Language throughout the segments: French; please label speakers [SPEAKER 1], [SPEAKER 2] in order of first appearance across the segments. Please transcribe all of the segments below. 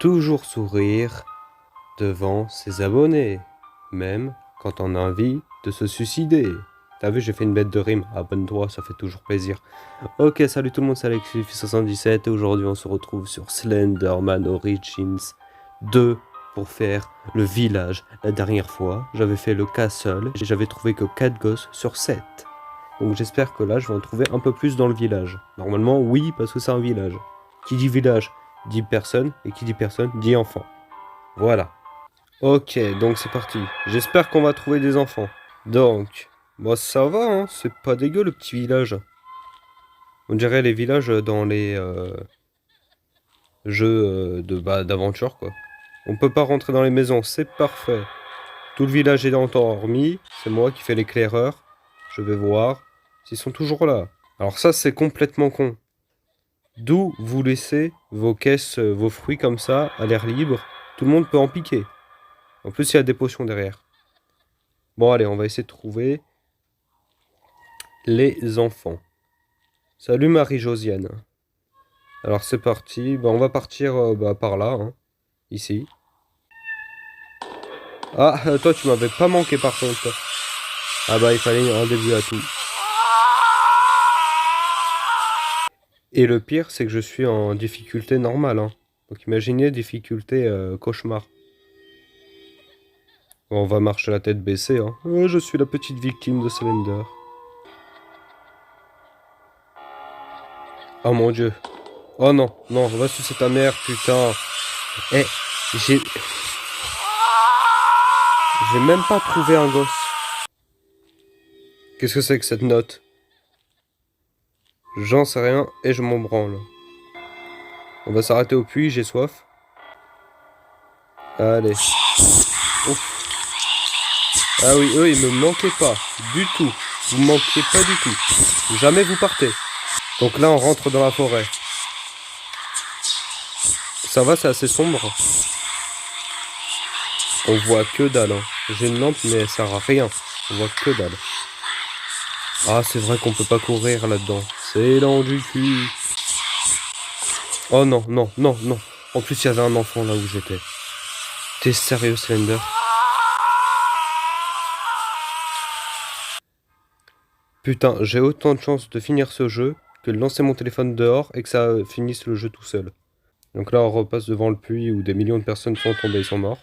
[SPEAKER 1] toujours sourire devant ses abonnés, même quand on a envie de se suicider. T'as vu, j'ai fait une bête de rime. Abonne-toi, ça fait toujours plaisir. Ok, salut tout le monde, c'est Alexis77 et aujourd'hui on se retrouve sur Slenderman Origins 2 pour faire le village. La dernière fois, j'avais fait le castle et j'avais trouvé que 4 gosses sur 7. Donc j'espère que là, je vais en trouver un peu plus dans le village. Normalement, oui, parce que c'est un village. Qui dit village dit personne, et qui dit personne dit enfant. Voilà. Ok, donc c'est parti. J'espère qu'on va trouver des enfants. Donc, moi ça va, hein, c'est pas dégueu le petit village. On dirait les villages dans les jeux d'aventure, quoi. On peut pas rentrer dans les maisons, c'est parfait. Tout le village est endormi, c'est moi qui fais l'éclaireur. Je vais voir s'ils sont toujours là. Alors ça, c'est complètement con. D'où vous laissez vos caisses, vos fruits comme ça, à l'air libre. Tout le monde peut en piquer. En plus, il y a des potions derrière. Bon, allez, on va essayer de trouver les enfants. Salut Marie-Josiane. Alors, c'est parti. On va partir par là, hein, ici. Ah, toi, tu m'avais pas manqué, par contre. Ah bah, il fallait un début à tout. Et le pire, c'est que je suis en difficulté normale, hein. Donc, imaginez difficulté cauchemar. On va marcher la tête baissée, hein. Je suis la petite victime de Slender. Oh mon dieu. Oh non, non, va sucer ta mère, putain. Eh, j'ai... J'ai même pas trouvé un gosse. Qu'est-ce que c'est que cette note? J'en sais rien et je m'en branle. On va s'arrêter au puits, j'ai soif. Allez. Ouf. Ah oui, eux, ils me manquaient pas. Du tout. Vous me manquiez pas du tout. Jamais vous partez. Donc là, on rentre dans la forêt. Ça va, c'est assez sombre. On voit que dalle, hein. J'ai une lampe, mais elle sert à rien. On voit que dalle. Ah, c'est vrai qu'on peut pas courir là-dedans. C'est lent du cul. Oh non, non, non, non. En plus, il y avait un enfant là où j'étais. T'es sérieux, Slender? Putain, j'ai autant de chance de finir ce jeu que de lancer mon téléphone dehors et que ça finisse le jeu tout seul. Donc là, on repasse devant le puits où des millions de personnes sont tombées et sont morts.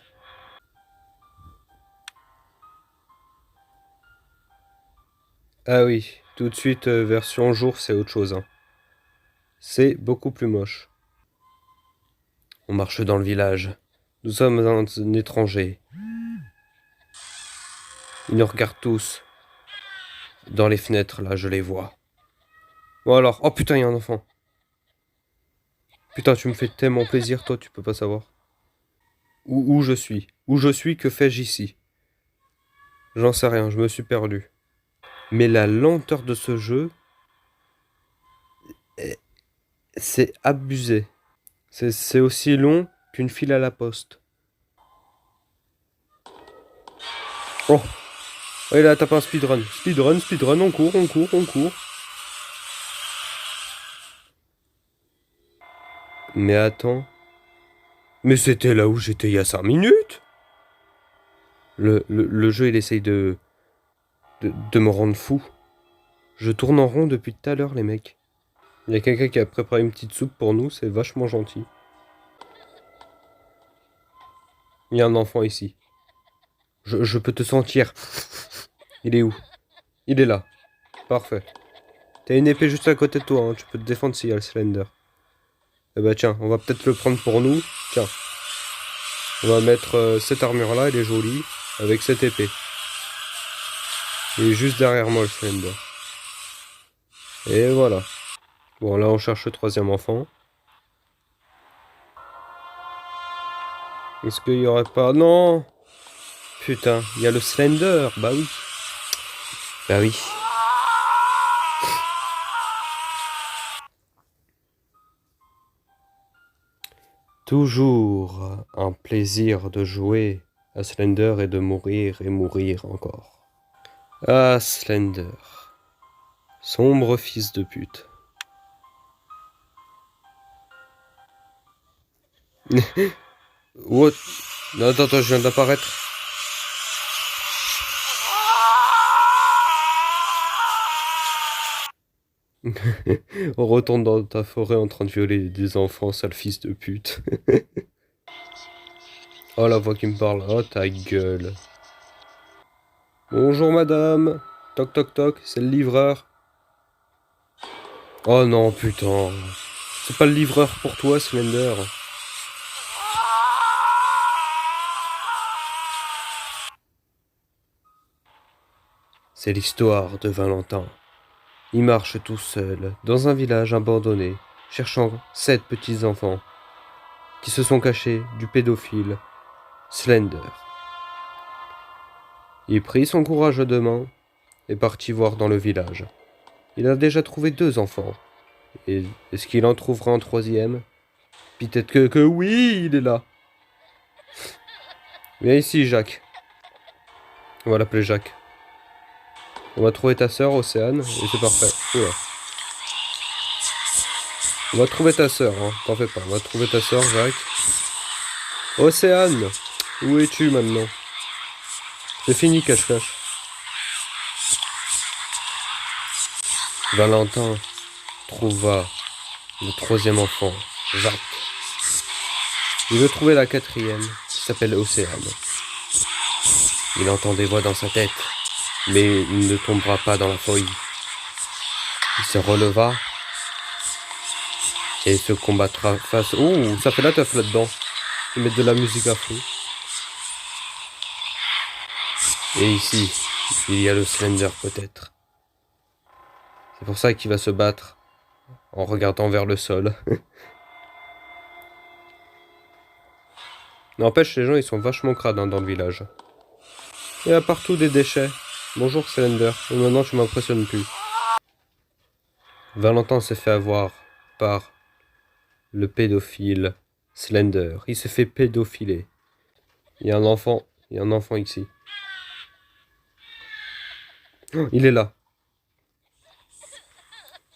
[SPEAKER 1] Ah oui, tout de suite, version jour, c'est autre chose, hein. C'est beaucoup plus moche. On marche dans le village. Nous sommes un étranger. Ils nous regardent tous. Dans les fenêtres, là, je les vois. Bon alors, oh putain, il y a un enfant. Putain, tu me fais tellement plaisir, toi, tu peux pas savoir. Où je suis? Où je suis, que fais-je ici? J'en sais rien, je me suis perdu. Mais la lenteur de ce jeu, c'est abusé. C'est aussi long qu'une file à la poste. Oh! Oh, il a tapé un speedrun. Speedrun, speedrun, on court, on court, on court. Mais attends. Mais c'était là où j'étais il y a 5 minutes! Le jeu, il essaye de me rendre fou. Je tourne en rond depuis tout à l'heure, les mecs. Il y a quelqu'un qui a préparé une petite soupe pour nous, c'est vachement gentil. Il y a un enfant ici. Je peux te sentir. Il est où? Il est là. Parfait. T'as une épée juste à côté de toi, hein. Tu peux te défendre s'il y a le Slender. Eh bah tiens, on va peut-être le prendre pour nous. Tiens. On va mettre cette armure-là, elle est jolie, avec cette épée. Il est juste derrière moi, le Slender. Et voilà. Bon, là, on cherche le troisième enfant. Est-ce qu'il y aurait pas... Non! Putain, il y a le Slender. Bah oui. Bah oui. Toujours un plaisir de jouer à Slender et de mourir et mourir encore. Ah, Slender. Sombre fils de pute. What? Non, attends, je viens d'apparaître. On retourne dans ta forêt en train de violer des enfants, sale fils de pute. Oh, la voix qui me parle. Oh, ta gueule. Bonjour, madame. Toc, toc, toc, c'est le livreur. Oh non, putain. C'est pas le livreur pour toi, Slender. C'est l'histoire de Valentin. Il marche tout seul, dans un village abandonné, cherchant 7 petits enfants qui se sont cachés du pédophile Slender. Il prit son courage à deux mains et partit voir dans le village. Il a déjà trouvé 2 enfants. Et est-ce qu'il en trouvera un troisième? Peut-être que oui, il est là. Viens ici, Jacques. On va l'appeler Jacques. On va trouver ta sœur, Océane, et c'est parfait. Oula. On va trouver ta sœur, hein. T'en fais pas. On va trouver ta sœur, Jacques. Océane! Où es-tu maintenant? C'est fini, cache-cache. Valentin trouva le troisième enfant, Jacques. Il veut trouver la quatrième, qui s'appelle Océane. Il entend des voix dans sa tête, mais il ne tombera pas dans la folie. Il se releva et se combattra face... Oh, ça fait la teuf là-dedans. Ils mettent de la musique à fond. Et ici, il y a le Slender peut-être. C'est pour ça qu'il va se battre en regardant vers le sol. N'empêche, les gens ils sont vachement crades hein, dans le village. Il y a partout des déchets. Bonjour Slender, et maintenant tu m'impressionnes plus. Valentin s'est fait avoir par le pédophile Slender. Il s'est fait pédophiler. Il y a un enfant ici. Oh, il est là.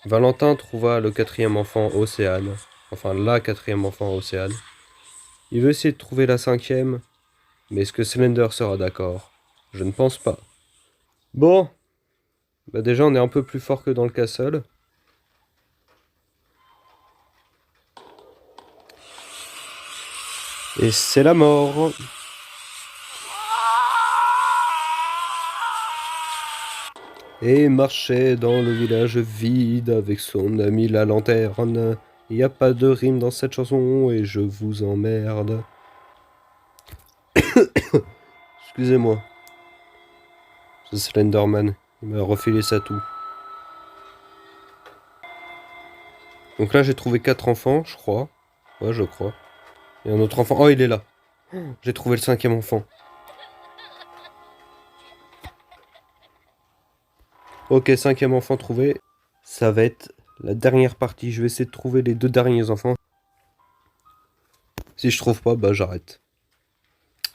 [SPEAKER 1] Valentin trouva le quatrième enfant, Océane. Enfin, la quatrième enfant, Océane. Il veut essayer de trouver la cinquième. Mais est-ce que Slender sera d'accord? Je ne pense pas. Bon. Bah déjà, on est un peu plus fort que dans le castle. Et c'est la mort. Et marchait dans le village vide avec son ami la lanterne. Il n'y a pas de rime dans cette chanson et je vous emmerde. Excusez-moi. C'est Slenderman. Il m'a refilé sa toux. Donc là, j'ai trouvé 4 enfants, je crois. Ouais, je crois. Et un autre enfant. Oh, il est là. J'ai trouvé le 5e enfant. Ok, 5e enfant trouvé. Ça va être la dernière partie. Je vais essayer de trouver les 2 derniers enfants. Si je trouve pas, bah j'arrête.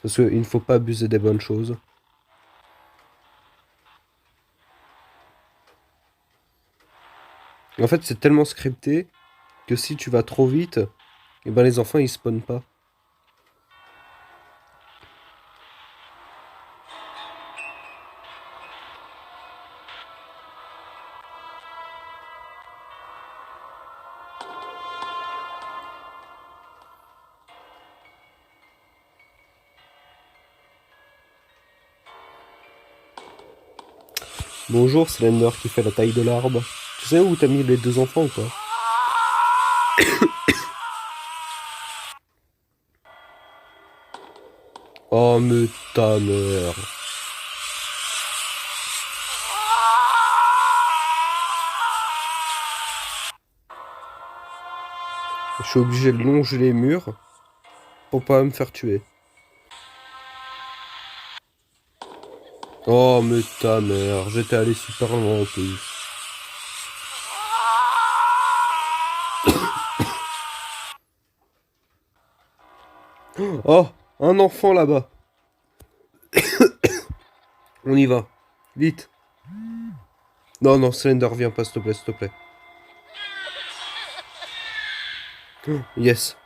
[SPEAKER 1] Parce qu'il ne faut pas abuser des bonnes choses. En fait, c'est tellement scripté que si tu vas trop vite, et ben les enfants ils spawnent pas. Bonjour Slender qui fait la taille de l'arbre. Tu sais où t'as mis les 2 enfants ou pas? Oh mais ta mère. Je suis obligé de longer les murs pour pas me faire tuer. Oh mais ta mère, j'étais allé super loin en plus. Oh, un enfant là-bas. On y va. Vite. Non, non, Slender, viens pas, s'il te plaît, s'il te plaît. Yes.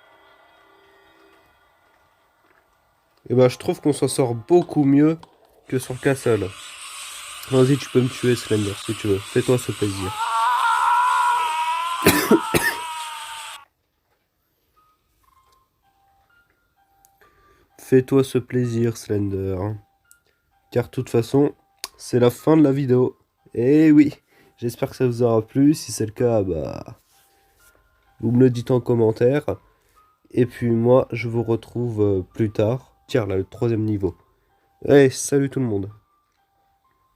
[SPEAKER 1] Et bah je trouve qu'on s'en sort beaucoup mieux que sur Castle. Vas-y, tu peux me tuer, Slender, si tu veux. Fais-toi ce plaisir. Fais-toi ce plaisir, Slender. Car de toute façon, c'est la fin de la vidéo. Et oui, j'espère que ça vous aura plu. Si c'est le cas, bah, vous me le dites en commentaire. Et puis moi, je vous retrouve plus tard. Tiens, là, le 3e niveau. Allez, salut tout le monde.